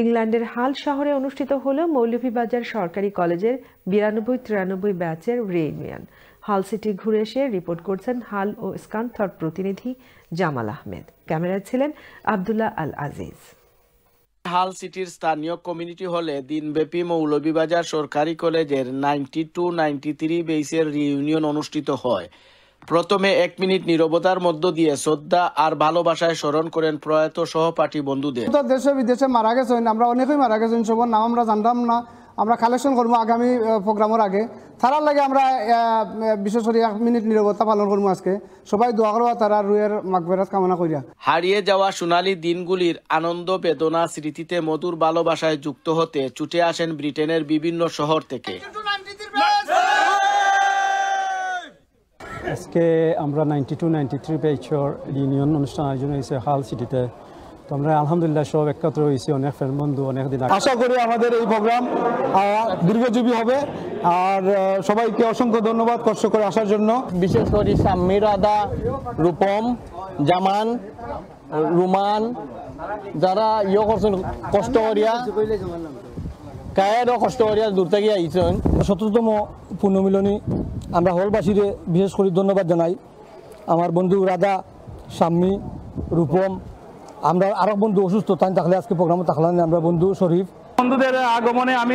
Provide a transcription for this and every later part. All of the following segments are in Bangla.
ইংল্যান্ডের হাল শহরে অনুষ্ঠিত হল মৌলভীবাজার সরকারি কলেজের 92-93 ব্যাচের রিইউনিয়ন। হাল সিটি ঘুরে এসে রিপোর্ট করছেন হাল ও স্কান্থর প্রতিনিধি জামাল আহমেদ। ক্যামেরায় ছিলেন আব্দুল্লাহ আল আজিজ। হাল সিটির স্থানীয় কমিউনিটি হলে দিনব্যাপী মৌলভীবাজার সরকারি কলেজের 92-93 বেসের রিইউনিয়ন অনুষ্ঠিত হয়। প্রথমে 1 মিনিট নীরবতার মধ্য দিয়ে শ্রদ্ধা আর ভালোবাসায় স্মরণ করেন প্রয়াত সহপাঠী বন্ধুদের। দেশে বিদেশে মারা গেছেন, আমরা অনেকেই মারা গেছেন, সবার নাম আমরা জানতাম না। আমরা কালেকশন করবো আগামী প্রোগ্রামের আগে, তারার লাগে আমরা বিশেষ করে 1 মিনিট নীরবতা পালন করবো। আজকে সবাই দোয়া করবো তারা রুয়ের মাগফিরাত কামনা করিয়া। হারিয়ে যাওয়া সোনালী দিনগুলির আনন্দ বেদনা স্মৃতিতে মধুর ভালোবাসায় যুক্ত হতে ছুটে আসেন ব্রিটেনের বিভিন্ন শহর থেকে। আজকে আমরা 92-93 ব্যাচের রিউনিয়ন অনুষ্ঠান আয়োজন হয়েছে হাল সিটিতে। তো আমরা আলহামদুলিল্লাহ সব একত্র হয়েছি, অনেক ফ্রেন্ড বন্ধু অনেক দিন। আশা করি আমাদের এই প্রোগ্রাম দীর্ঘজীবী হবে। আর সবাইকে অসংখ্য ধন্যবাদ কষ্ট করে আসার জন্য। বিশেষ করে সাম্মি, রাধা, রূপম, জামান, রুমান যারা করছেন কষ্ট করিয়া কায়েরও কষ্ট করিয়া দূর থেকে আইছেন। 17তম পুণ্যমিলনী আমরা হলবাসীরে বিশেষ করে ধন্যবাদ জানাই। আমার বন্ধু রাধা, সাম্মি, রূপম, আমরা আরো বন্ধু অসুস্থ তাই থাকলে আজকে প্রোগ্রামে থাকলাম। আমরা বন্ধু শরীফ বন্ধুদের আগমনে আমি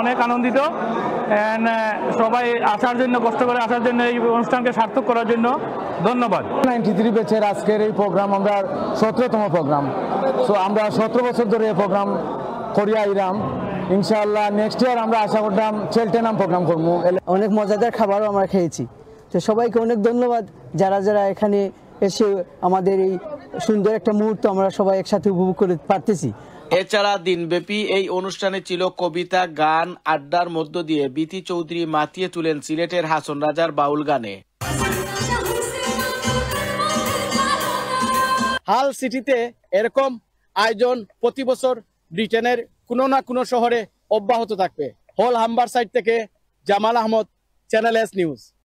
অনেক আনন্দিত। সবাই আসার জন্য, কষ্ট করে আসার জন্য, এই অনুষ্ঠানকে সার্থক করার জন্য ধন্যবাদ। 93 ব্যাচের আজকের এই প্রোগ্রাম আমরা 17তম প্রোগ্রাম। সো আমরা 17 বছর ধরে এই প্রোগ্রাম করিয়া আইলাম। ইনশাআল্লাহ নেক্সট ইয়ার আমরা আশা করতাম চেলটেনাম প্রোগ্রাম করবো। অনেক মজাদার খাবারও আমরা খেয়েছি। তো সবাইকে অনেক ধন্যবাদ যারা যারা এখানে এসে আমাদের এই সুন্দর একটা মুহূর্ত আমরা সবাই একসাথে উপভোগ করে পারতেছি। এছাড়া দিনব্যাপী এই অনুষ্ঠানে ছিল কবিতা, গান, আড্ডার মধ্য দিয়ে বিতি চৌধুরী মাতিয়ে তুলেন সিলেটের হাসন রাজার বাউল গানে। হাল সিটিতে এরকম আয়োজন প্রতি বছর ব্রিটেনের কোনো না কোনো শহরে অব্যাহত থাকবে। হল হাম্বার সাইড থেকে Jamal Ahmed, channel S news.